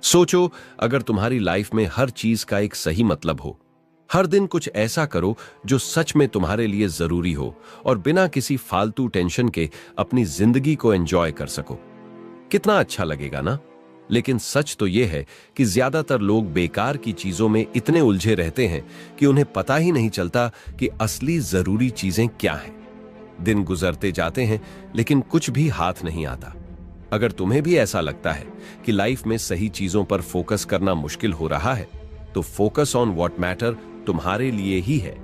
सोचो, अगर तुम्हारी लाइफ में हर चीज का एक सही मतलब हो। हर दिन कुछ ऐसा करो जो सच में तुम्हारे लिए जरूरी हो और बिना किसी फालतू टेंशन के अपनी जिंदगी को एंजॉय कर सको। कितना अच्छा लगेगा ना। लेकिन सच तो यह है कि ज्यादातर लोग बेकार की चीजों में इतने उलझे रहते हैं कि उन्हें पता ही नहीं चलता कि असली जरूरी चीजें क्या हैं। दिन गुजरते जाते हैं लेकिन कुछ भी हाथ नहीं आता। अगर तुम्हें भी ऐसा लगता है कि लाइफ में सही चीजों पर फोकस करना मुश्किल हो रहा है, तो फोकस ऑन व्हाट मैटर तुम्हारे लिए ही है।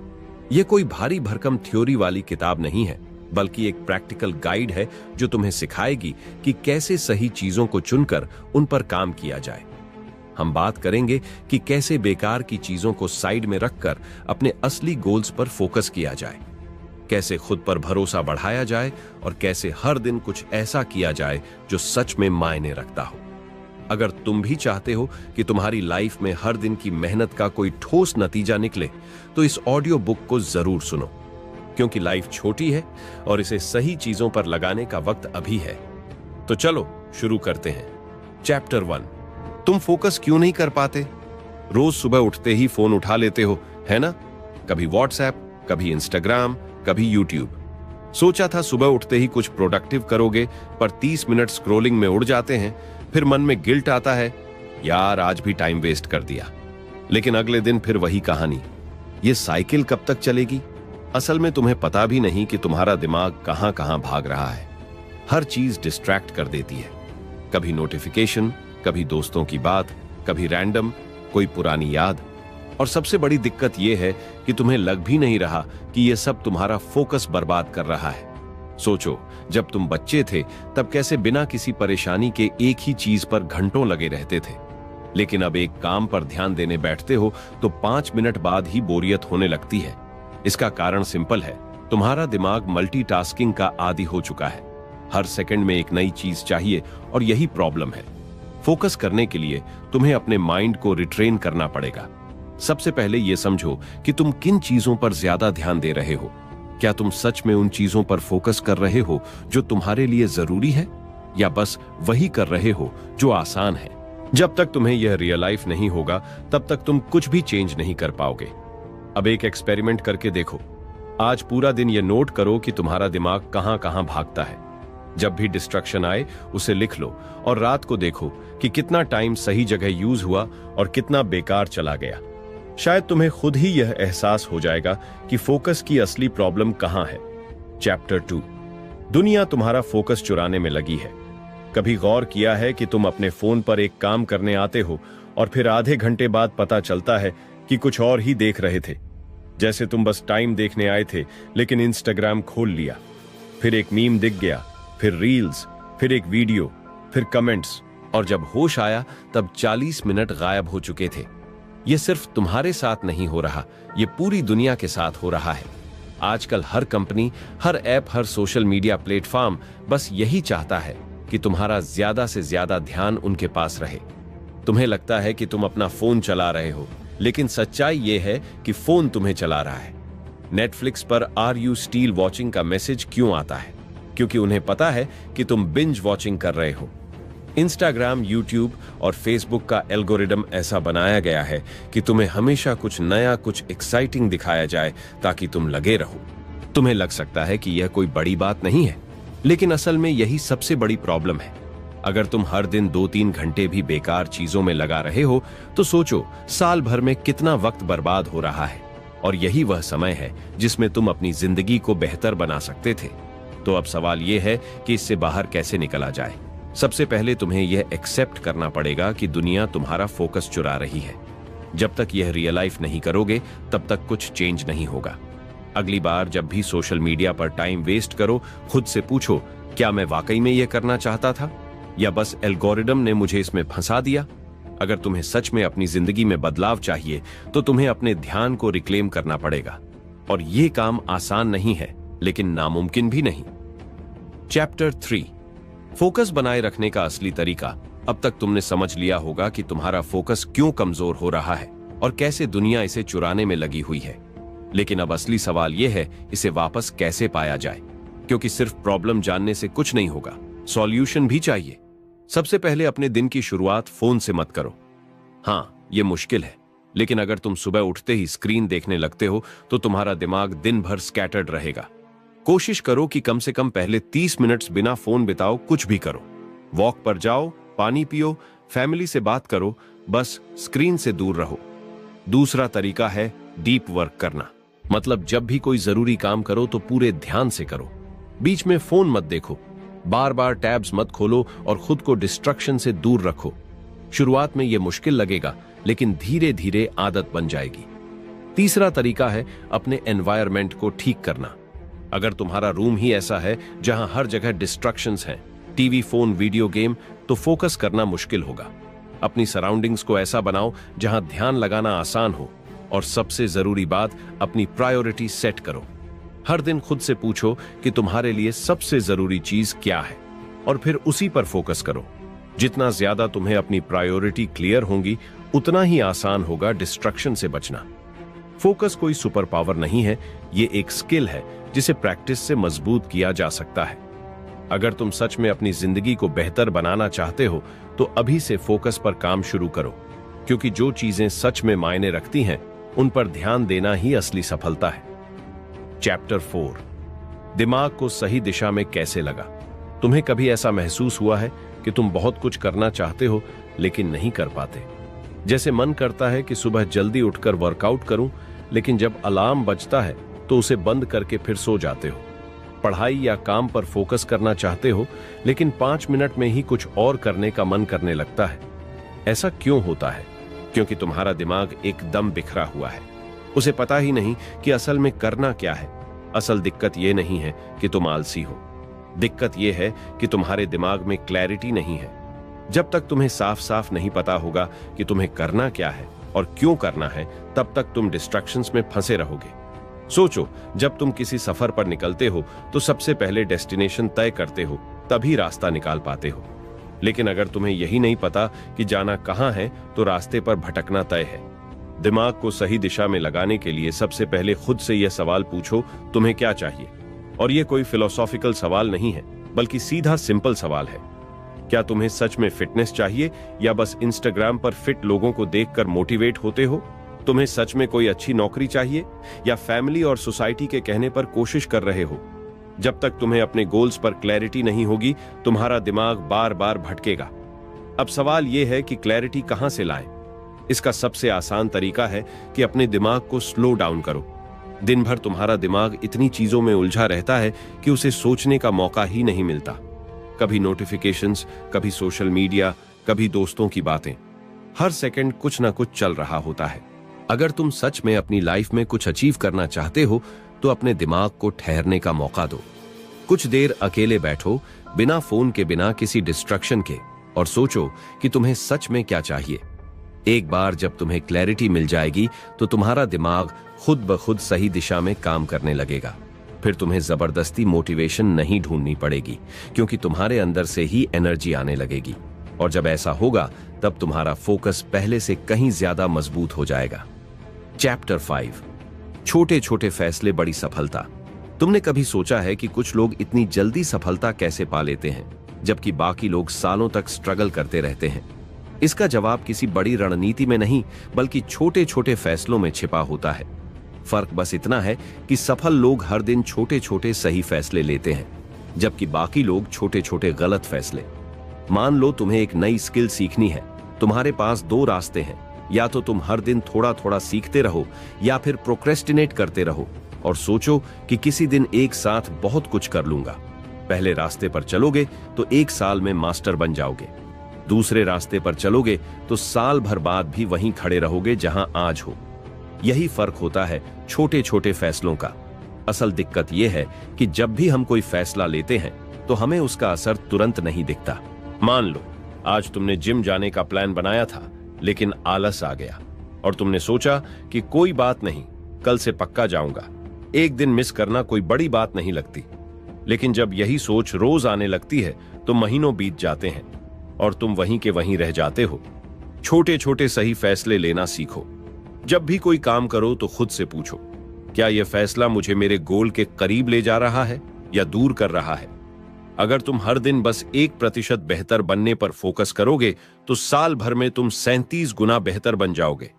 यह कोई भारी भरकम थ्योरी वाली किताब नहीं है, बल्कि एक प्रैक्टिकल गाइड है जो तुम्हें सिखाएगी कि कैसे सही चीजों को चुनकर उन पर काम किया जाए। हम बात करेंगे कि कैसे बेकार की चीजों को साइड में रखकर अपने असली गोल्स पर फोकस किया जाए, कैसे खुद पर भरोसा बढ़ाया जाए और कैसे हर दिन कुछ ऐसा किया जाए जो सच में मायने रखता हो। अगर तुम भी चाहते हो कि तुम्हारी लाइफ में हर दिन की मेहनत का कोई ठोस नतीजा निकले, तो इस ऑडियो बुक को जरूर सुनो, क्योंकि लाइफ छोटी है और इसे सही चीजों पर लगाने का वक्त अभी है। तो चलो शुरू करते हैं। चैप्टर 1, तुम फोकस क्यों नहीं कर पाते? रोज सुबह उठते ही फोन उठा लेते हो, है ना? कभी व्हाट्सएप, कभी इंस्टाग्राम, कभी यूट्यूब। सोचा था सुबह उठते ही कुछ प्रोडक्टिव करोगे, पर 30 मिनट स्क्रॉलिंग में उड़ जाते हैं। फिर मन में गिल्ट आता है, यार आज भी टाइम वेस्ट कर दिया। लेकिन अगले दिन फिर वही कहानी। ये साइकिल कब तक चलेगी? असल में तुम्हें पता भी नहीं कि तुम्हारा दिमाग कहां कहां भाग रहा है। हर चीज डिस्ट्रैक्ट कर देती है। कभी नोटिफिकेशन, कभी दोस्तों की बात, कभी रैंडम कोई पुरानी याद। और सबसे बड़ी दिक्कत यह है कि तुम्हें लग भी नहीं रहा कि यह सब तुम्हारा फोकस बर्बाद कर रहा है। सोचो, जब तुम बच्चे थे तब कैसे बिना किसी परेशानी के एक ही चीज पर घंटों लगे रहते थे। लेकिन अब एक काम पर ध्यान देने बैठते हो तो 5 मिनट बाद ही बोरियत होने लगती है। इसका कारण सिंपल है, तुम्हारा दिमाग मल्टीटास्किंग का आदी हो चुका है। हर सेकंड में एक नई चीज चाहिए और यही प्रॉब्लम है। फोकस करने के लिए तुम्हें अपने माइंड को रिट्रेन करना पड़ेगा। सबसे पहले यह समझो कि तुम किन चीजों पर ज्यादा ध्यान दे रहे हो। क्या तुम सच में उन चीजों पर फोकस कर रहे हो जो तुम्हारे लिए जरूरी है, या बस वही कर रहे हो जो आसान है? जब तक तुम्हें यह रियलाइज नहीं होगा, तब तक तुम कुछ भी चेंज नहीं कर पाओगे। अब एक एक्सपेरिमेंट करके देखो। आज पूरा दिन यह नोट करो कि तुम्हारा दिमाग कहां कहां भागता है। जब भी डिस्ट्रक्शन आए उसे लिख लो और रात को देखो कि कितना टाइम सही जगह यूज हुआ और कितना बेकार चला गया। शायद तुम्हें खुद ही यह एहसास हो जाएगा कि फोकस की असली प्रॉब्लम कहां है। चैप्टर 2, दुनिया तुम्हारा फोकस चुराने में लगी है। कभी गौर किया है कि तुम अपने फोन पर एक काम करने आते हो और फिर आधे घंटे बाद पता चलता है कि कुछ और ही देख रहे थे। जैसे तुम बस टाइम देखने आए थे लेकिन इंस्टाग्राम खोल लिया, फिर एक मीम दिख गया, फिर रील्स, फिर एक वीडियो, फिर कमेंट्स, और जब होश आया तब 40 मिनट गायब हो चुके थे। यह सिर्फ तुम्हारे साथ नहीं हो रहा, यह पूरी दुनिया के साथ हो रहा है। आजकल हर कंपनी, हर ऐप, हर सोशल मीडिया प्लेटफॉर्म बस यही चाहता है कि तुम्हारा ज्यादा से ज्यादा ध्यान उनके पास रहे। तुम्हें लगता है कि तुम अपना फोन चला रहे हो, लेकिन सच्चाई यह है कि फोन तुम्हें चला रहा है। नेटफ्लिक्स पर आर यू स्टिल वॉचिंग का मैसेज क्यों आता है? क्योंकि उन्हें पता है कि तुम बिंज वॉचिंग कर रहे हो। इंस्टाग्राम, यूट्यूब और फेसबुक का एल्गोरिदम ऐसा बनाया गया है कि तुम्हें हमेशा कुछ नया, कुछ एक्साइटिंग दिखाया जाए ताकि तुम लगे रहो। तुम्हें लग सकता है कि यह कोई बड़ी बात नहीं है, लेकिन असल में यही सबसे बड़ी प्रॉब्लम है। अगर तुम हर दिन 2-3 घंटे भी बेकार चीजों में लगा रहे हो, तो सोचो साल भर में कितना वक्त बर्बाद हो रहा है। और यही वह समय है जिसमें तुम अपनी जिंदगी को बेहतर बना सकते थे। तो अब सवाल यह है कि इससे बाहर कैसे निकला जाए। सबसे पहले तुम्हें यह एक्सेप्ट करना पड़ेगा कि दुनिया तुम्हारा फोकस चुरा रही है। जब तक यह रियलाइज नहीं करोगे, तब तक कुछ चेंज नहीं होगा। अगली बार जब भी सोशल मीडिया पर टाइम वेस्ट करो, खुद से पूछो, क्या मैं वाकई में यह करना चाहता था, या बस एल्गोरिदम ने मुझे इसमें फंसा दिया? अगर तुम्हें सच में अपनी जिंदगी में बदलाव चाहिए, तो तुम्हें अपने ध्यान को रिक्लेम करना पड़ेगा। और यह काम आसान नहीं है, लेकिन नामुमकिन भी नहीं। चैप्टर 3, फोकस बनाए रखने का असली तरीका। अब तक तुमने समझ लिया होगा कि तुम्हारा फोकस क्यों कमजोर हो रहा है और कैसे दुनिया इसे चुराने में लगी हुई है। लेकिन अब असली सवाल यह है, इसे वापस कैसे पाया जाए? क्योंकि सिर्फ प्रॉब्लम जानने से कुछ नहीं होगा, सॉल्यूशन भी चाहिए। सबसे पहले अपने दिन की शुरुआत फोन से मत करो। हाँ, ये मुश्किल है, लेकिन अगर तुम सुबह उठते ही स्क्रीन देखने लगते हो तो तुम्हारा दिमाग दिन भर स्कैटर्ड रहेगा। कोशिश करो कि कम से कम पहले 30 मिनट्स बिना फोन बिताओ, कुछ भी करो। वॉक पर जाओ, पानी पियो, फैमिली से बात करो, बस स्क्रीन से दूर रहो। दूसरा तरीका है डीप वर्क करना। मतलब जब भी कोई जरूरी काम करो तो पूरे ध्यान से करो। बीच में फोन मत देखो, बार बार टैब्स मत खोलो और खुद को डिस्ट्रक्शन से दूर रखो। शुरुआत में यह मुश्किल लगेगा, लेकिन धीरे धीरे आदत बन जाएगी। तीसरा तरीका है अपने एनवायरनमेंट को ठीक करना। अगर तुम्हारा रूम ही ऐसा है जहां हर जगह डिस्ट्रक्शंस हैं, टीवी, फोन, वीडियो गेम, तो फोकस करना मुश्किल होगा। अपनी सराउंडिंग्स को ऐसा बनाओ जहां ध्यान लगाना आसान हो। और सबसे जरूरी बात, अपनी प्रायोरिटी सेट करो। हर दिन खुद से पूछो कि तुम्हारे लिए सबसे जरूरी चीज क्या है और फिर उसी पर फोकस करो। जितना ज्यादा तुम्हें अपनी प्रायोरिटी क्लियर होंगी, उतना ही आसान होगा डिस्ट्रक्शन से बचना। फोकस कोई सुपर पावर नहीं है, ये एक स्किल है जिसे प्रैक्टिस से मजबूत किया जा सकता है। अगर तुम सच में अपनी जिंदगी को बेहतर बनाना चाहते हो तो अभी से फोकस पर काम शुरू करो, क्योंकि जो चीजें सच में मायने रखती हैं उन पर ध्यान देना ही असली सफलता है। चैप्टर 4, दिमाग को सही दिशा में कैसे लगा। तुम्हें कभी ऐसा महसूस हुआ है कि तुम बहुत कुछ करना चाहते हो लेकिन नहीं कर पाते? जैसे मन करता है कि सुबह जल्दी उठकर वर्कआउट करूं, लेकिन जब अलार्म बजता है तो उसे बंद करके फिर सो जाते हो। पढ़ाई या काम पर फोकस करना चाहते हो, लेकिन 5 मिनट में ही कुछ और करने का मन करने लगता है। ऐसा क्यों होता है? क्योंकि तुम्हारा दिमाग एकदम बिखरा हुआ है। उसे पता ही नहीं कि असल में करना क्या है। असल दिक्कत यह नहीं है कि तुम आलसी हो, दिक्कत यह है कि तुम्हारे दिमाग में क्लैरिटी नहीं है। जब तक तुम्हें साफ साफ नहीं पता होगा कि तुम्हें करना क्या है और क्यों करना है, तब तक तुम डिस्ट्रैक्शंस में फंसे रहोगे। सोचो, जब तुम किसी सफर पर निकलते हो तो सबसे पहले डेस्टिनेशन तय करते हो, तभी रास्ता निकाल पाते हो। लेकिन अगर तुम्हें यही नहीं पता कि जाना कहां है, तो रास्ते पर भटकना तय है। दिमाग को सही दिशा में लगाने के लिए सबसे पहले खुद से यह सवाल पूछो, तुम्हें क्या चाहिए? और यह कोई फिलोसॉफिकल सवाल नहीं है, बल्कि सीधा सिंपल सवाल है। क्या तुम्हें सच में फिटनेस चाहिए या बस इंस्टाग्राम पर फिट लोगों को देखकर मोटिवेट होते हो? तुम्हें सच में कोई अच्छी नौकरी चाहिए या फैमिली और सोसाइटी के कहने पर कोशिश कर रहे हो? जब तक तुम्हें अपने गोल्स पर क्लैरिटी नहीं होगी, तुम्हारा दिमाग बार बार भटकेगा। अब सवाल यह है कि क्लैरिटी कहां से लाएं? इसका सबसे आसान तरीका है कि अपने दिमाग को स्लो डाउन करो। दिन भर तुम्हारा दिमाग इतनी चीजों में उलझा रहता है कि उसे सोचने का मौका ही नहीं मिलता। कभी नोटिफिकेशंस, कभी सोशल मीडिया, कभी दोस्तों की बातें। हर सेकंड कुछ ना कुछ चल रहा होता है। अगर तुम सच में अपनी लाइफ में कुछ अचीव करना चाहते हो तो अपने दिमाग को ठहरने का मौका दो। कुछ देर अकेले बैठो, बिना फोन के, बिना किसी डिस्ट्रक्शन के, और सोचो कि तुम्हें सच में क्या चाहिए। एक बार जब तुम्हें क्लैरिटी मिल जाएगी तो तुम्हारा दिमाग खुद ब खुद सही दिशा में काम करने लगेगा। फिर तुम्हें जबरदस्ती मोटिवेशन नहीं ढूंढनी पड़ेगी, क्योंकि तुम्हारे अंदर से ही एनर्जी आने लगेगी। और जब ऐसा होगा तब तुम्हारा फोकस पहले से कहीं ज्यादा मजबूत हो जाएगा। चैप्टर 5, छोटे छोटे फैसले बड़ी सफलता। तुमने कभी सोचा है कि कुछ लोग इतनी जल्दी सफलता कैसे पा लेते हैं, जबकि बाकी लोग सालों तक स्ट्रगल करते रहते हैं? इसका जवाब किसी बड़ी रणनीति में नहीं, बल्कि छोटे छोटे फैसलों में छिपा होता है। फर्क बस इतना है कि सफल लोग हर दिन छोटे छोटे सही फैसले लेते हैं, जबकि बाकी लोग छोटे छोटे गलत फैसले। मान लो तुम्हें एक नई स्किल सीखनी है। तुम्हारे पास 2 रास्ते हैं, या तो तुम हर दिन थोड़ा थोड़ा सीखते रहो या फिर प्रोक्रेस्टिनेट करते रहो और सोचो कि किसी दिन एक साथ बहुत कुछ कर लूंगा। पहले रास्ते पर चलोगे तो 1 साल में मास्टर बन जाओगे। दूसरे रास्ते पर चलोगे तो साल भर बाद भी वहीं खड़े रहोगे जहां आज हो। यही फर्क होता है छोटे छोटे फैसलों का। असल दिक्कत यह है कि जब भी हम कोई फैसला लेते हैं तो हमें उसका असर तुरंत नहीं दिखता। मान लो आज तुमने जिम जाने का प्लान बनाया था, लेकिन आलस आ गया और तुमने सोचा कि कोई बात नहीं, कल से पक्का जाऊंगा। एक दिन मिस करना कोई बड़ी बात नहीं लगती, लेकिन जब यही सोच रोज आने लगती है तो महीनों बीत जाते हैं और तुम वहीं के वहीं रह जाते हो। छोटे छोटे सही फैसले लेना सीखो। जब भी कोई काम करो तो खुद से पूछो, क्या यह फैसला मुझे मेरे गोल के करीब ले जा रहा है या दूर कर रहा है? अगर तुम हर दिन बस 1% बेहतर बनने पर फोकस करोगे तो साल भर में तुम 37 गुना बेहतर बन जाओगे।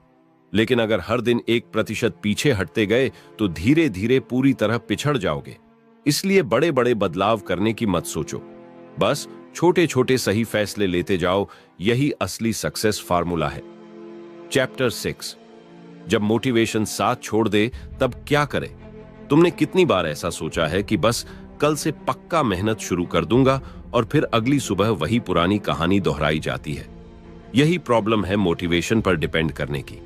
लेकिन अगर हर दिन 1% पीछे हटते गए तो धीरे धीरे पूरी तरह पिछड़ जाओगे। इसलिए बड़े बड़े बदलाव करने की मत सोचो, बस छोटे छोटे सही फैसले लेते जाओ। यही असली सक्सेस फार्मूला है। चैप्टर 6, जब मोटिवेशन साथ छोड़ दे तब क्या करें। तुमने कितनी बार ऐसा सोचा है कि बस कल से पक्का मेहनत शुरू कर दूंगा और फिर अगली सुबह वही पुरानी कहानी दोहराई जाती है। यही प्रॉब्लम है मोटिवेशन पर डिपेंड करने की।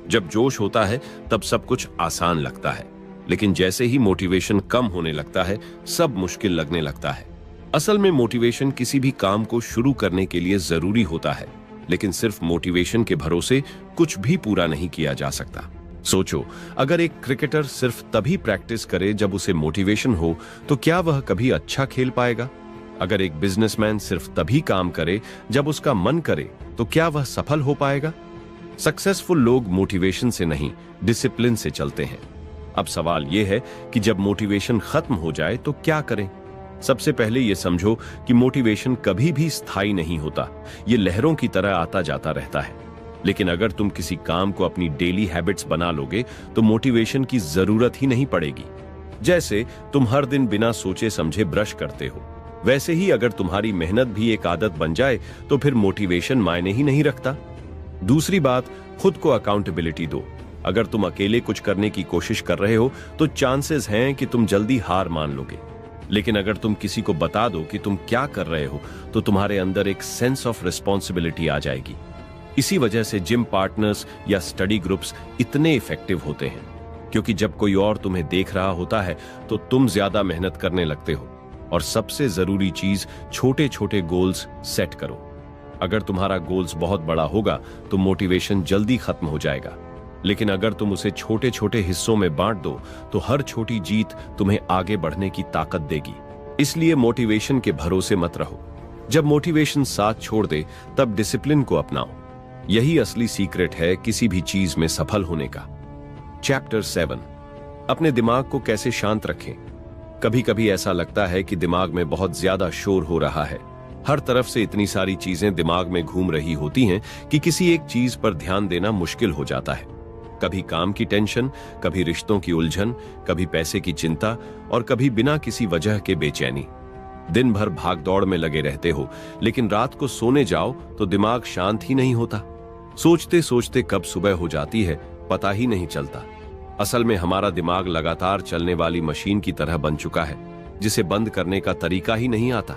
जब जोश होता है तब सब कुछ आसान लगता है, लेकिन जैसे ही मोटिवेशन कम होने लगता है सब मुश्किल लगने लगता है। असल में मोटिवेशन किसी भी काम को शुरू करने के लिए जरूरी होता है, लेकिन सिर्फ मोटिवेशन के भरोसे कुछ भी पूरा नहीं किया जा सकता। सोचो, अगर एक क्रिकेटर सिर्फ तभी प्रैक्टिस करे जब उसे मोटिवेशन हो तो क्या वह कभी अच्छा खेल पाएगा? अगर एक बिजनेसमैन सिर्फ तभी काम करे जब उसका मन करे तो क्या वह सफल हो पाएगा? सक्सेसफुल लोग मोटिवेशन से नहीं, डिसिप्लिन से चलते हैं। अब सवाल यह है कि जब मोटिवेशन खत्म हो जाए तो क्या करें? सबसे पहले यह समझो कि मोटिवेशन कभी भी स्थायी नहीं होता, यह लहरों की तरह आता जाता रहता है। लेकिन अगर तुम किसी काम को अपनी डेली हैबिट्स बना लोगे तो मोटिवेशन की जरूरत ही नहीं पड़ेगी। जैसे तुम हर दिन बिना सोचे समझे ब्रश करते हो, वैसे ही अगर तुम्हारी मेहनत भी एक आदत बन जाए तो फिर मोटिवेशन मायने ही नहीं रखता। दूसरी बात, खुद को अकाउंटेबिलिटी दो। अगर तुम अकेले कुछ करने की कोशिश कर रहे हो तो चांसेस हैं कि तुम जल्दी हार मान लोगे। लेकिन अगर तुम किसी को बता दो कि तुम क्या कर रहे हो तो तुम्हारे अंदर एक सेंस ऑफ रिस्पॉन्सिबिलिटी आ जाएगी। इसी वजह से जिम पार्टनर्स या स्टडी ग्रुप्स इतने इफेक्टिव होते हैं, क्योंकि जब कोई और तुम्हें देख रहा होता है तो तुम ज्यादा मेहनत करने लगते हो। और सबसे जरूरी चीज, छोटे छोटे गोल्स सेट करो। अगर तुम्हारा गोल्स बहुत बड़ा होगा तो मोटिवेशन जल्दी खत्म हो जाएगा, लेकिन अगर तुम उसे छोटे छोटे हिस्सों में बांट दो तो हर छोटी जीत तुम्हें आगे बढ़ने की ताकत देगी। इसलिए मोटिवेशन के भरोसे मत रहो। जब मोटिवेशन साथ छोड़ दे तब डिसिप्लिन को अपनाओ। यही असली सीक्रेट है किसी भी चीज में सफल होने का। चैप्टर 7, अपने दिमाग को कैसे शांत रखें। कभी कभी ऐसा लगता है कि दिमाग में बहुत ज्यादा शोर हो रहा है। हर तरफ से इतनी सारी चीजें दिमाग में घूम रही होती हैं कि किसी एक चीज पर ध्यान देना मुश्किल हो जाता है। कभी काम की टेंशन, कभी रिश्तों की उलझन, कभी पैसे की चिंता और कभी बिना किसी वजह के बेचैनी। दिन भर भागदौड़ में लगे रहते हो, लेकिन रात को सोने जाओ तो दिमाग शांत ही नहीं होता। सोचते सोचते कब सुबह हो जाती है पता ही नहीं चलता। असल में हमारा दिमाग लगातार चलने वाली मशीन की तरह बन चुका है, जिसे बंद करने का तरीका ही नहीं आता।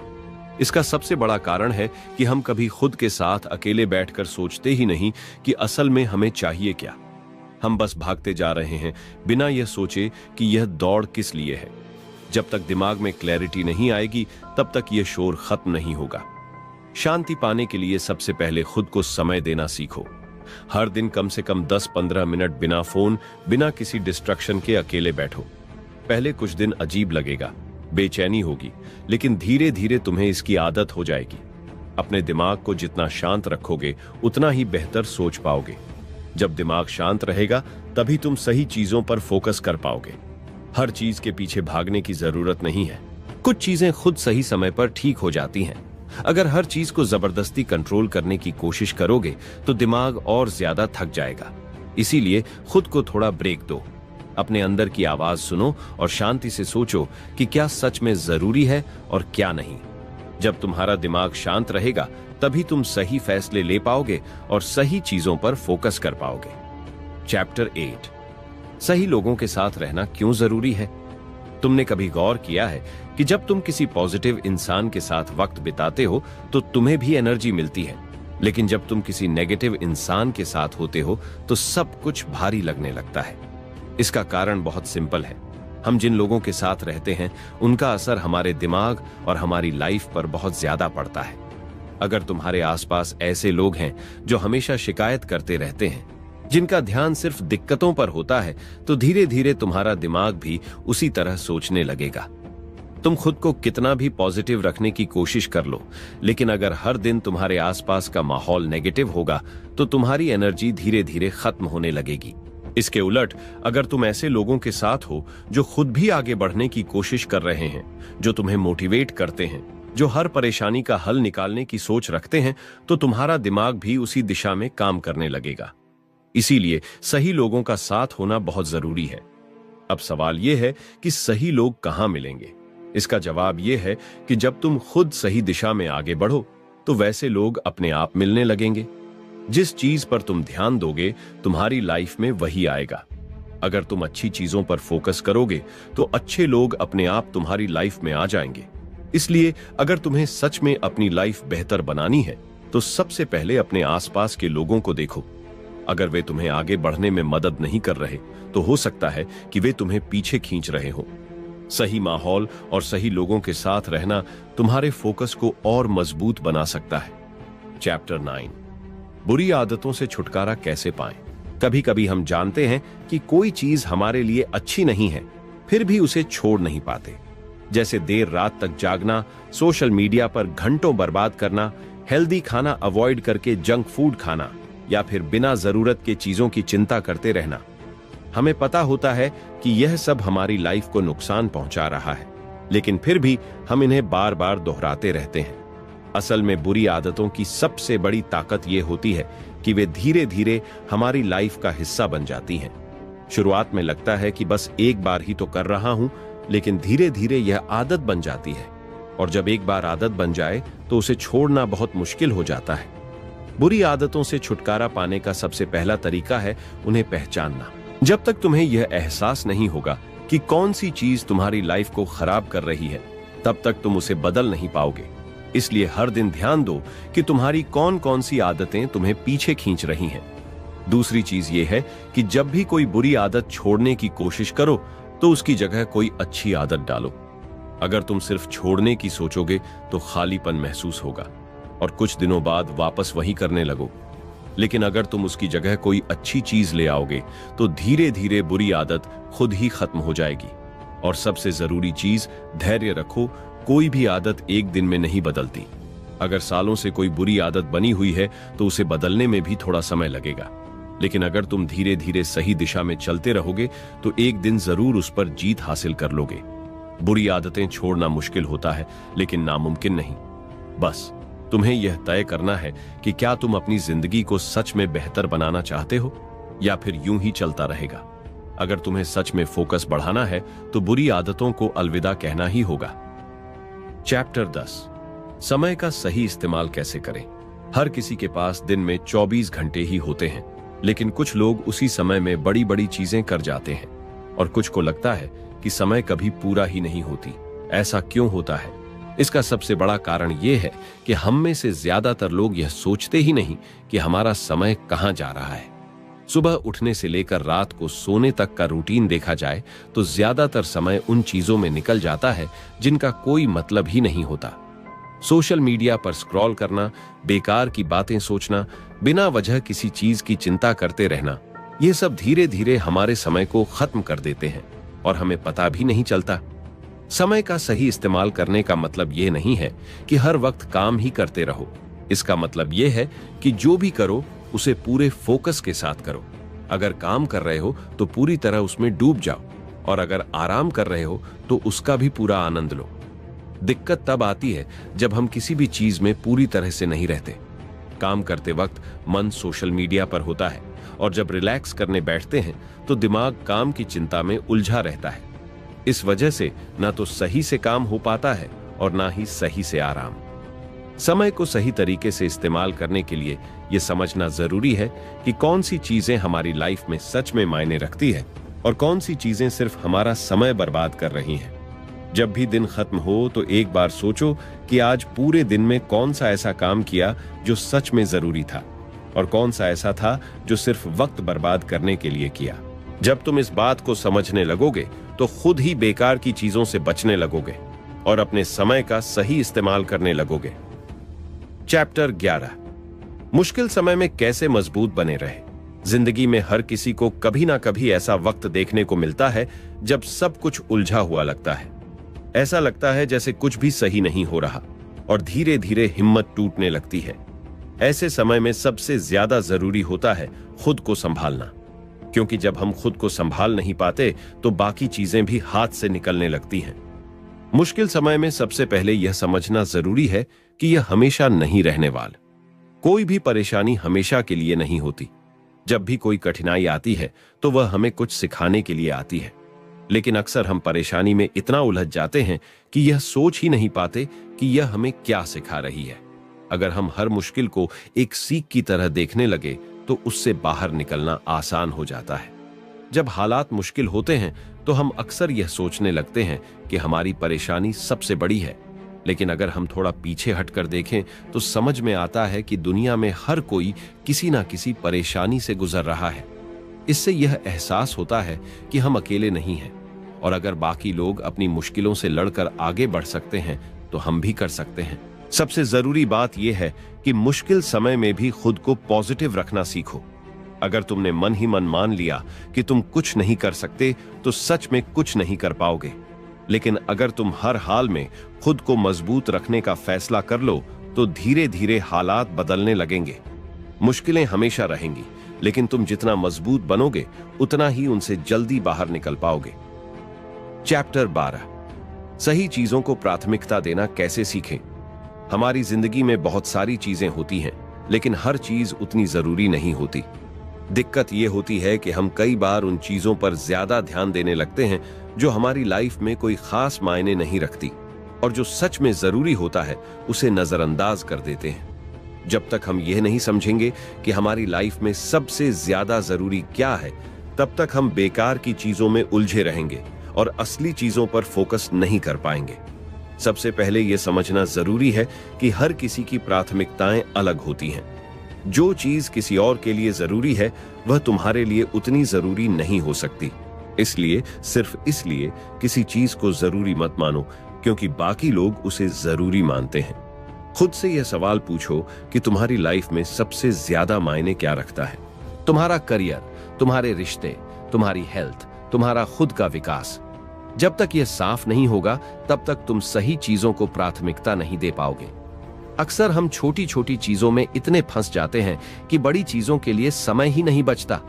इसका सबसे बड़ा कारण है कि हम कभी खुद के साथ अकेले बैठकर सोचते ही नहीं कि असल में हमें चाहिए क्या। हम बस भागते जा रहे हैं बिना यह सोचे कि यह दौड़ किस लिए है। जब तक दिमाग में क्लैरिटी नहीं आएगी तब तक यह शोर खत्म नहीं होगा। शांति पाने के लिए सबसे पहले खुद को समय देना सीखो। हर दिन कम से कम 10-15 मिनट बिना फोन, बिना किसी डिस्ट्रक्शन के अकेले बैठो। पहले कुछ दिन अजीब लगेगा, बेचैनी होगी, लेकिन धीरे धीरे तुम्हें इसकी आदत हो जाएगी। अपने दिमाग को जितना शांत रखोगे उतना ही बेहतर सोच पाओगे। जब दिमाग शांत रहेगा तभी तुम सही चीजों पर फोकस कर पाओगे। हर चीज के पीछे भागने की जरूरत नहीं है। कुछ चीजें खुद सही समय पर ठीक हो जाती हैं। अगर हर चीज को जबरदस्ती कंट्रोल करने की कोशिश करोगे तो दिमाग और ज्यादा थक जाएगा। इसीलिए खुद को थोड़ा ब्रेक दो। अपने अंदर की आवाज सुनो और शांति से सोचो कि क्या सच में जरूरी है और क्या नहीं। जब तुम्हारा दिमाग शांत रहेगा तभी तुम सही फैसले ले पाओगे और सही चीजों पर फोकस कर पाओगे। चैप्टर 8, सही लोगों के साथ रहना क्यों जरूरी है। तुमने कभी गौर किया है कि जब तुम किसी पॉजिटिव इंसान के साथ वक्त बिताते हो तो तुम्हें भी एनर्जी मिलती है, लेकिन जब तुम किसी नेगेटिव इंसान के साथ होते हो तो सब कुछ भारी लगने लगता है। इसका कारण बहुत सिंपल है। हम जिन लोगों के साथ रहते हैं उनका असर हमारे दिमाग और हमारी लाइफ पर बहुत ज्यादा पड़ता है। अगर तुम्हारे आसपास ऐसे लोग हैं जो हमेशा शिकायत करते रहते हैं, जिनका ध्यान सिर्फ दिक्कतों पर होता है, तो धीरे धीरे तुम्हारा दिमाग भी उसी तरह सोचने लगेगा। तुम खुद को कितना भी पॉजिटिव रखने की कोशिश कर लो, लेकिन अगर हर दिन तुम्हारे आसपास का माहौल नेगेटिव होगा तो तुम्हारी एनर्जी धीरे धीरे खत्म होने लगेगी। इसके उलट अगर तुम ऐसे लोगों के साथ हो जो खुद भी आगे बढ़ने की कोशिश कर रहे हैं, जो तुम्हें मोटिवेट करते हैं जो हर परेशानी का हल निकालने की सोच रखते हैं, तो तुम्हारा दिमाग भी उसी दिशा में काम करने लगेगा। इसीलिए सही लोगों का साथ होना बहुत जरूरी है। अब सवाल यह है कि सही लोग कहां मिलेंगे। इसका जवाब यह है कि जब तुम खुद सही दिशा में आगे बढ़ो तो वैसे लोग अपने आप मिलने लगेंगे। जिस चीज पर तुम ध्यान दोगे तुम्हारी लाइफ में वही आएगा। अगर तुम अच्छी चीजों पर फोकस करोगे तो अच्छे लोग अपने आप तुम्हारी लाइफ में आ जाएंगे। इसलिए अगर तुम्हें सच में अपनी लाइफ बेहतर बनानी है तो सबसे पहले अपने आसपास के लोगों को देखो। अगर वे तुम्हें आगे बढ़ने में मदद नहीं कर रहे तो हो सकता है कि वे तुम्हें पीछे खींच रहे हो। सही माहौल और सही लोगों के साथ रहना तुम्हारे फोकस को और मजबूत बना सकता है। चैप्टर 9, बुरी आदतों से छुटकारा कैसे पाएं। कभी कभी हम जानते हैं कि कोई चीज हमारे लिए अच्छी नहीं है, फिर भी उसे छोड़ नहीं पाते। जैसे देर रात तक जागना, सोशल मीडिया पर घंटों बर्बाद करना, हेल्दी खाना अवॉइड करके जंक फूड खाना, या फिर बिना जरूरत के चीजों की चिंता करते रहना। हमें पता होता है कि यह सब हमारी लाइफ को नुकसान पहुंचा रहा है, लेकिन फिर भी हम इन्हें बार बार दोहराते रहते हैं। असल में बुरी आदतों की सबसे बड़ी ताकत यह होती है कि वे धीरे धीरे हमारी लाइफ का हिस्सा बन जाती हैं। शुरुआत में लगता है कि बस एक बार ही तो कर रहा हूं, लेकिन धीरे धीरे यह आदत बन जाती है, और जब एक बार आदत बन जाए तो उसे छोड़ना बहुत मुश्किल हो जाता है। बुरी आदतों से छुटकारा पाने का सबसे पहला तरीका है उन्हें पहचानना। जब तक तुम्हें यह एहसास नहीं होगा कि कौन सी चीज तुम्हारी लाइफ को खराब कर रही है, तब तक तुम उसे बदल नहीं पाओगे। इसलिए हर दिन ध्यान दो कि तुम्हारी कौन कौन सी आदतें तुम्हें पीछे खींच रही हैं। दूसरी चीज यह है कि जब भी कोई बुरी आदत छोड़ने की कोशिश करो तो उसकी जगह कोई अच्छी आदत डालो। अगर तुम सिर्फ छोड़ने की सोचोगे तो खालीपन महसूस होगा और कुछ दिनों बाद वापस वही करने लगो। लेकिन अगर तुम उसकी जगह कोई अच्छी चीज ले आओगे तो धीरे धीरे बुरी आदत खुद ही खत्म हो जाएगी। और सबसे जरूरी चीज, धैर्य रखो। कोई भी आदत एक दिन में नहीं बदलती। अगर सालों से कोई बुरी आदत बनी हुई है तो उसे बदलने में भी थोड़ा समय लगेगा, लेकिन अगर तुम धीरे धीरे सही दिशा में चलते रहोगे तो एक दिन जरूर उस पर जीत हासिल कर लोगे। बुरी आदतें छोड़ना मुश्किल होता है, लेकिन नामुमकिन नहीं। बस तुम्हें यह तय करना है कि क्या तुम अपनी जिंदगी को सच में बेहतर बनाना चाहते हो या फिर यूं ही चलता रहेगा। अगर तुम्हें सच में फोकस बढ़ाना है तो बुरी आदतों को अलविदा कहना ही होगा। चैप्टर 10, समय का सही इस्तेमाल कैसे करें। हर किसी के पास दिन में 24 घंटे ही होते हैं, लेकिन कुछ लोग उसी समय में बड़ी बड़ी चीजें कर जाते हैं और कुछ को लगता है कि समय कभी पूरा ही नहीं होती। ऐसा क्यों होता है? इसका सबसे बड़ा कारण यह है कि हम में से ज्यादातर लोग यह सोचते ही नहीं कि हमारा समय कहां जा रहा है। सुबह उठने से लेकर रात को सोने तक का रूटीन देखा जाए तो ज्यादातर समय उन चीजों में निकल जाता है जिनका कोई मतलब ही नहीं होता। सोशल मीडिया पर स्क्रॉल करना, बेकार की बातें सोचना, बिना वजह किसी चीज की चिंता करते रहना, ये सब धीरे धीरे हमारे समय को खत्म कर देते हैं और हमें पता भी नहीं चलता। समय का सही इस्तेमाल करने का मतलब यह नहीं है कि हर वक्त काम ही करते रहो। इसका मतलब यह है कि जो भी करो उसे पूरे फोकस के साथ करो। अगर काम कर रहे हो तो पूरी तरह उसमें डूब जाओ, और अगर आराम कर रहे हो तो उसका भी पूरा आनंद लो। दिक्कत तब आती है जब हम किसी भी चीज में पूरी तरह से नहीं रहते। काम करते वक्त मन सोशल मीडिया पर होता है, और जब रिलैक्स करने बैठते हैं तो दिमाग काम की चिंता में उलझा रहता है। इस वजह से ना तो सही से काम हो पाता है और ना ही सही से आराम। समय को सही तरीके से इस्तेमाल करने के लिए यह समझना जरूरी है कि कौन सी चीजें हमारी लाइफ में सच में मायने रखती है और कौन सी चीजें सिर्फ हमारा समय बर्बाद कर रही हैं। जब भी दिन खत्म हो तो एक बार सोचो कि आज पूरे दिन में कौन सा ऐसा काम किया जो सच में जरूरी था और कौन सा ऐसा था जो सिर्फ वक्त बर्बाद करने के लिए किया। जब तुम इस बात को समझने लगोगे तो खुद ही बेकार की चीजों से बचने लगोगे और अपने समय का सही इस्तेमाल करने लगोगे। चैप्टर 11, मुश्किल समय में कैसे मजबूत बने रहे। जिंदगी में हर किसी को कभी ना कभी ऐसा वक्त देखने को मिलता है जब सब कुछ उलझा हुआ लगता है। ऐसा लगता है जैसे कुछ भी सही नहीं हो रहा और धीरे धीरे हिम्मत टूटने लगती है। ऐसे समय में सबसे ज्यादा जरूरी होता है खुद को संभालना, क्योंकि जब हम खुद को संभाल नहीं पाते तो बाकी चीजें भी हाथ से निकलने लगती हैं। मुश्किल समय में सबसे पहले यह समझना जरूरी है कि यह हमेशा नहीं रहने वाला। कोई भी परेशानी हमेशा के लिए नहीं होती। जब भी कोई कठिनाई आती है तो वह हमें कुछ सिखाने के लिए आती है, लेकिन अक्सर हम परेशानी में इतना उलझ जाते हैं कि यह सोच ही नहीं पाते कि यह हमें क्या सिखा रही है। अगर हम हर मुश्किल को एक सीख की तरह देखने लगे तो उससे बाहर निकलना आसान हो जाता है। जब हालात मुश्किल होते हैं तो हम अक्सर यह सोचने लगते हैं कि हमारी परेशानी सबसे बड़ी है, लेकिन अगर हम थोड़ा पीछे हटकर देखें तो समझ में आता है कि दुनिया में हर कोई किसी ना किसी परेशानी से गुजर रहा है। इससे यह एहसास होता है कि हम अकेले नहीं हैं, और अगर बाकी लोग अपनी मुश्किलों से लड़कर आगे बढ़ सकते हैं तो हम भी कर सकते हैं। सबसे जरूरी बात यह है कि मुश्किल समय में भी खुद को पॉजिटिव रखना सीखो। अगर तुमने मन ही मन मान लिया कि तुम कुछ नहीं कर सकते तो सच में कुछ नहीं कर पाओगे। लेकिन अगर तुम हर हाल में खुद को मजबूत रखने का फैसला कर लो तो धीरे धीरे हालात बदलने लगेंगे। मुश्किलें हमेशा रहेंगी, लेकिन तुम जितना मजबूत बनोगे उतना ही उनसे जल्दी बाहर निकल पाओगे। चैप्टर 12, सही चीजों को प्राथमिकता देना कैसे सीखें। हमारी जिंदगी में बहुत सारी चीजें होती हैं, लेकिन हर चीज उतनी जरूरी नहीं होती। दिक्कत यह होती है कि हम कई बार उन चीजों पर ज्यादा ध्यान देने लगते हैं जो हमारी लाइफ में कोई खास मायने नहीं रखती, और जो सच में जरूरी होता है उसे नजरअंदाज कर देते हैं। जब तक हम यह नहीं समझेंगे कि हमारी लाइफ में सबसे ज्यादा जरूरी क्या है, तब तक हम बेकार की चीजों में उलझे रहेंगे और असली चीजों पर फोकस नहीं कर पाएंगे। सबसे पहले यह समझना जरूरी है कि हर किसी की प्राथमिकताएं अलग होती हैं। जो चीज किसी और के लिए जरूरी है वह तुम्हारे लिए उतनी जरूरी नहीं हो सकती। इसलिए सिर्फ इसलिए किसी चीज को जरूरी मत मानो क्योंकि बाकी लोग उसे जरूरी मानते हैं। खुद से यह सवाल पूछो कि तुम्हारी लाइफ में सबसे ज्यादा मायने क्या रखता है। तुम्हारा करियर, तुम्हारे रिश्ते, तुम्हारी हेल्थ, तुम्हारा खुद का विकास। जब तक यह साफ नहीं होगा तब तक तुम सही चीजों को प्राथमिकता नहीं दे पाओगे। अक्सर हम छोटी छोटी चीजों में इतने फंस जाते हैं कि बड़ी चीजों के लिए समय ही नहीं बचता।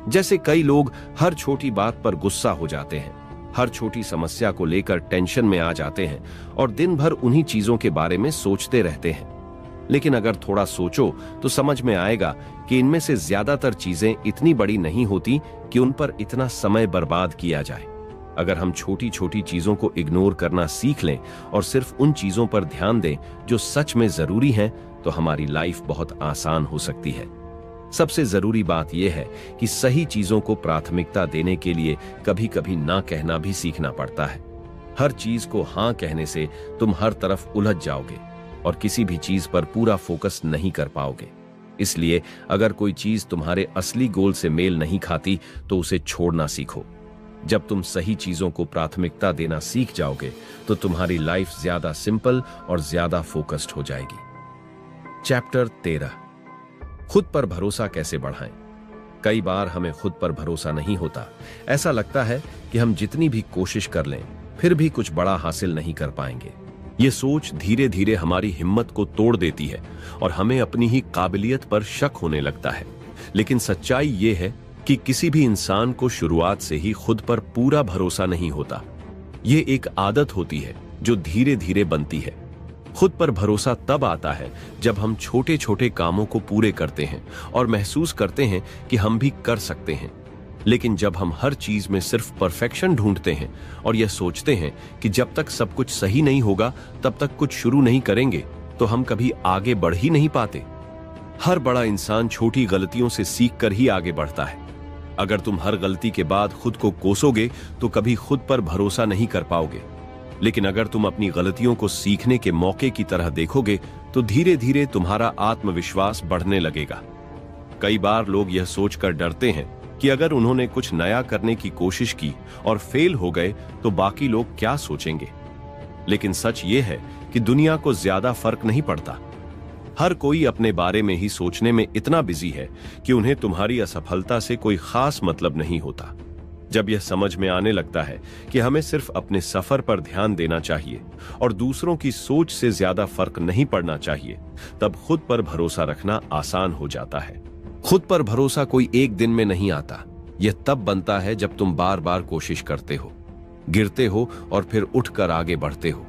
जैसे कई लोग हर छोटी बात पर गुस्सा हो जाते हैं, हर छोटी समस्या को लेकर टेंशन में आ जाते हैं और दिन भर उन्हीं चीजों के बारे में सोचते रहते हैं। लेकिन अगर थोड़ा सोचो तो समझ में आएगा कि इनमें से ज्यादातर चीजें इतनी बड़ी नहीं होती कि उन पर इतना समय बर्बाद किया जाए। अगर हम छोटी छोटी चीजों को इग्नोर करना सीख लें और सिर्फ उन चीजों पर ध्यान दें जो सच में जरूरी हैं, तो हमारी लाइफ बहुत आसान हो सकती है। सबसे जरूरी बात यह है कि सही चीजों को प्राथमिकता देने के लिए कभी कभी ना कहना भी सीखना पड़ता है। हर चीज को हाँ कहने से तुम हर तरफ उलझ जाओगे और किसी भी चीज पर पूरा फोकस नहीं कर पाओगे। इसलिए अगर कोई चीज तुम्हारे असली गोल से मेल नहीं खाती तो उसे छोड़ना सीखो। जब तुम सही चीजों को प्राथमिकता देना सीख जाओगे तो तुम्हारी लाइफ ज्यादा सिंपल और ज्यादा फोकस्ड हो जाएगी। चैप्टर 13, खुद पर भरोसा कैसे बढ़ाएं। कई बार हमें खुद पर भरोसा नहीं होता। ऐसा लगता है कि हम जितनी भी कोशिश कर लें फिर भी कुछ बड़ा हासिल नहीं कर पाएंगे। ये सोच धीरे धीरे हमारी हिम्मत को तोड़ देती है और हमें अपनी ही काबिलियत पर शक होने लगता है। लेकिन सच्चाई ये है कि किसी भी इंसान को शुरुआत से ही खुद पर पूरा भरोसा नहीं होता। ये एक आदत होती है जो धीरे धीरे बनती है। खुद पर भरोसा तब आता है जब हम छोटे छोटे कामों को पूरे करते हैं और महसूस करते हैं कि हम भी कर सकते हैं। लेकिन जब हम हर चीज में सिर्फ परफेक्शन ढूंढते हैं और यह सोचते हैं कि जब तक सब कुछ सही नहीं होगा तब तक कुछ शुरू नहीं करेंगे, तो हम कभी आगे बढ़ ही नहीं पाते। हर बड़ा इंसान छोटी गलतियों से सीख कर ही आगे बढ़ता है। अगर तुम हर गलती के बाद खुद को कोसोगे तो कभी खुद पर भरोसा नहीं कर पाओगे। लेकिन अगर तुम अपनी गलतियों को सीखने के मौके की तरह देखोगे तो धीरे धीरे तुम्हारा आत्मविश्वास बढ़ने लगेगा। कई बार लोग यह सोचकर डरते हैं कि अगर उन्होंने कुछ नया करने की कोशिश की और फेल हो गए तो बाकी लोग क्या सोचेंगे। लेकिन सच ये है कि दुनिया को ज्यादा फर्क नहीं पड़ता। हर कोई अपने बारे में ही सोचने में इतना बिजी है कि उन्हें तुम्हारी असफलता से कोई खास मतलब नहीं होता। जब यह समझ में आने लगता है कि हमें सिर्फ अपने सफर पर ध्यान देना चाहिए और दूसरों की सोच से ज्यादा फर्क नहीं पड़ना चाहिए, तब खुद पर भरोसा रखना आसान हो जाता है। खुद पर भरोसा कोई एक दिन में नहीं आता। यह तब बनता है जब तुम बार बार कोशिश करते हो। गिरते हो और फिर उठकर आगे बढ़ते हो।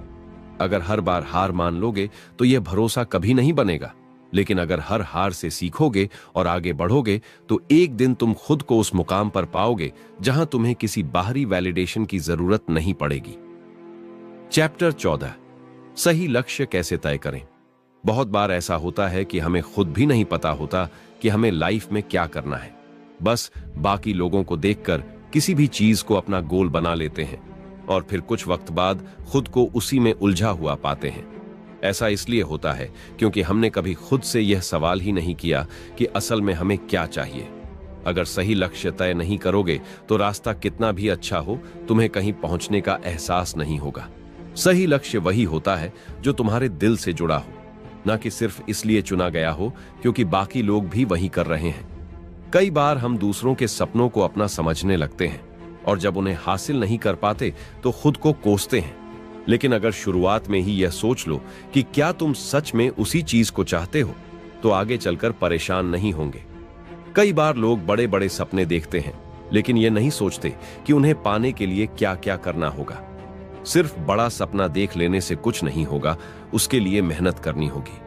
अगर हर बार हार मान लोगे तो यह भरोसा कभी नहीं बनेगा, लेकिन अगर हर हार से सीखोगे और आगे बढ़ोगे तो एक दिन तुम खुद को उस मुकाम पर पाओगे जहां तुम्हें किसी बाहरी वैलिडेशन की जरूरत नहीं पड़ेगी। चैप्टर 14, सही लक्ष्य कैसे तय करें। बहुत बार ऐसा होता है कि हमें खुद भी नहीं पता होता कि हमें लाइफ में क्या करना है। बस बाकी लोगों को देखकर किसी भी चीज को अपना गोल बना लेते हैं और फिर कुछ वक्त बाद खुद को उसी में उलझा हुआ पाते हैं। ऐसा इसलिए होता है क्योंकि हमने कभी खुद से यह सवाल ही नहीं किया कि असल में हमें क्या चाहिए। अगर सही लक्ष्य तय नहीं करोगे तो रास्ता कितना भी अच्छा हो, तुम्हें कहीं पहुंचने का एहसास नहीं होगा। सही लक्ष्य वही होता है जो तुम्हारे दिल से जुड़ा हो, ना कि सिर्फ इसलिए चुना गया हो क्योंकि बाकी लोग भी वही कर रहे हैं। कई बार हम दूसरों के सपनों को अपना समझने लगते हैं और जब उन्हें हासिल नहीं कर पाते तो खुद को कोसते हैं। लेकिन अगर शुरुआत में ही यह सोच लो कि क्या तुम सच में उसी चीज को चाहते हो, तो आगे चलकर परेशान नहीं होंगे। कई बार लोग बड़े बड़े सपने देखते हैं लेकिन यह नहीं सोचते कि उन्हें पाने के लिए क्या क्या करना होगा। सिर्फ बड़ा सपना देख लेने से कुछ नहीं होगा, उसके लिए मेहनत करनी होगी।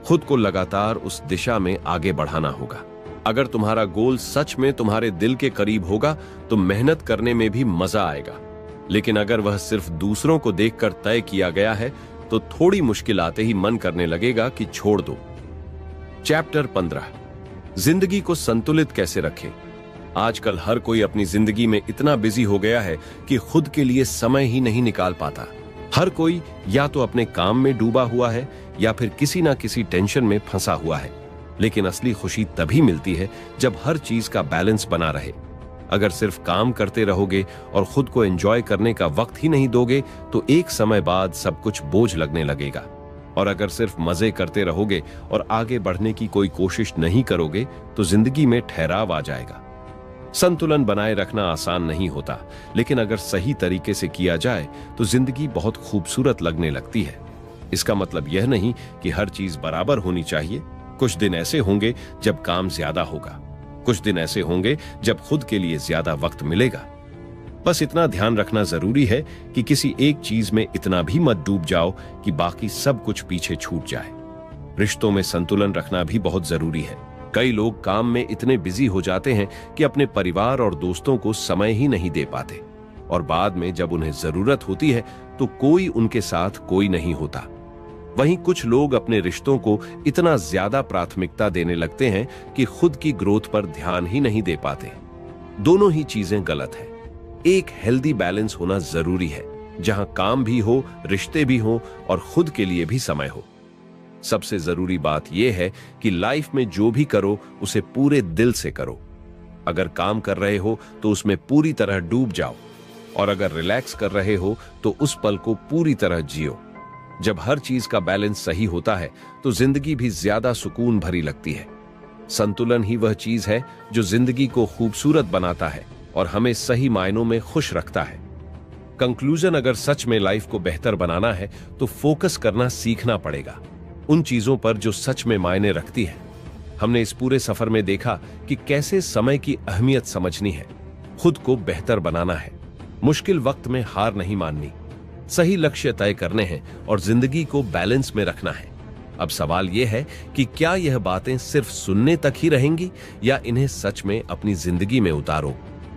खुद को लगातार उस दिशा में आगे बढ़ाना होगा। अगर तुम्हारा गोल सच में तुम्हारे दिल के करीब होगा तो मेहनत करने में भी मजा आएगा, लेकिन अगर वह सिर्फ दूसरों को देखकर तय किया गया है तो थोड़ी मुश्किल आते ही मन करने लगेगा कि छोड़ दो। चैप्टर 15, जिंदगी को संतुलित कैसे रखें। आजकल हर कोई अपनी जिंदगी में इतना बिजी हो गया है कि खुद के लिए समय ही नहीं निकाल पाता। हर कोई या तो अपने काम में डूबा हुआ है या फिर किसी ना किसी टेंशन में फंसा हुआ है। लेकिन असली खुशी तभी मिलती है जब हर चीज का बैलेंस बना रहे। अगर सिर्फ काम करते रहोगे और खुद को एंजॉय करने का वक्त ही नहीं दोगे तो एक समय बाद सब कुछ बोझ लगने लगेगा। और अगर सिर्फ मजे करते रहोगे और आगे बढ़ने की कोई कोशिश नहीं करोगे तो जिंदगी में ठहराव आ जाएगा। संतुलन बनाए रखना आसान नहीं होता, लेकिन अगर सही तरीके से किया जाए तो जिंदगी बहुत खूबसूरत लगने लगती है। इसका मतलब यह नहीं कि हर चीज बराबर होनी चाहिए। कुछ दिन ऐसे होंगे जब काम ज्यादा होगा, कुछ दिन ऐसे होंगे जब खुद के लिए ज्यादा वक्त मिलेगा। बस इतना ध्यान रखना जरूरी है कि किसी एक चीज में इतना भी मत डूब जाओ कि बाकी सब कुछ पीछे छूट जाए। रिश्तों में संतुलन रखना भी बहुत जरूरी है। कई लोग काम में इतने बिजी हो जाते हैं कि अपने परिवार और दोस्तों को समय ही नहीं दे पाते, और बाद में जब उन्हें जरूरत होती है तो कोई उनके साथ कोई नहीं होता। वहीं कुछ लोग अपने रिश्तों को इतना ज्यादा प्राथमिकता देने लगते हैं कि खुद की ग्रोथ पर ध्यान ही नहीं दे पाते। दोनों ही चीजें गलत है। एक हेल्दी बैलेंस होना जरूरी है, जहां काम भी हो, रिश्ते भी हो और खुद के लिए भी समय हो। सबसे जरूरी बात यह है कि लाइफ में जो भी करो उसे पूरे दिल से करो। अगर काम कर रहे हो तो उसमें पूरी तरह डूब जाओ, और अगर रिलैक्स कर रहे हो तो उस पल को पूरी तरह जियो। जब हर चीज का बैलेंस सही होता है तो जिंदगी भी ज्यादा सुकून भरी लगती है। संतुलन ही वह चीज है जो जिंदगी को खूबसूरत बनाता है और हमें सही मायनों में खुश रखता है। कंक्लूजन, अगर सच में लाइफ को बेहतर बनाना है तो फोकस करना सीखना पड़ेगा उन चीजों पर जो सच में मायने रखती है। हमने इस पूरे सफर में देखा कि कैसे समय की अहमियत समझनी है, खुद को बेहतर बनाना है, मुश्किल वक्त में हार नहीं माननी, सही लक्ष्य तय करने हैं और जिंदगी को बैलेंस में रखना है। अब सवाल यह है कि क्या यह बातें सिर्फ सुनने तक ही रहेंगी या इन्हें सच में अपनी जिंदगी में उतारो,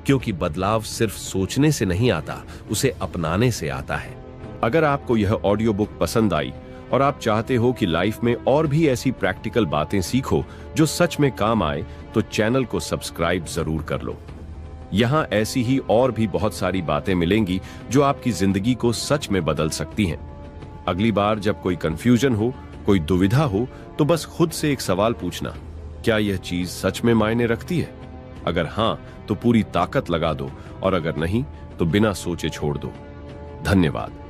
क्योंकि बदलाव सिर्फ सोचने से नहीं आता, उसे अपनाने से आता है। अगर आपको यह ऑडियो बुक पसंद आई और आप चाहते हो कि लाइफ में और भी ऐसी प्रैक्टिकल बातें सीखो जो सच में काम आए, तो चैनल को सब्सक्राइब जरूर कर लो। यहाँ ऐसी ही और भी बहुत सारी बातें मिलेंगी जो आपकी जिंदगी को सच में बदल सकती हैं। अगली बार जब कोई कंफ्यूजन हो, कोई दुविधा हो, तो बस खुद से एक सवाल पूछना, क्या यह चीज सच में मायने रखती है? अगर हां, तो पूरी ताकत लगा दो, और अगर नहीं तो बिना सोचे छोड़ दो। धन्यवाद।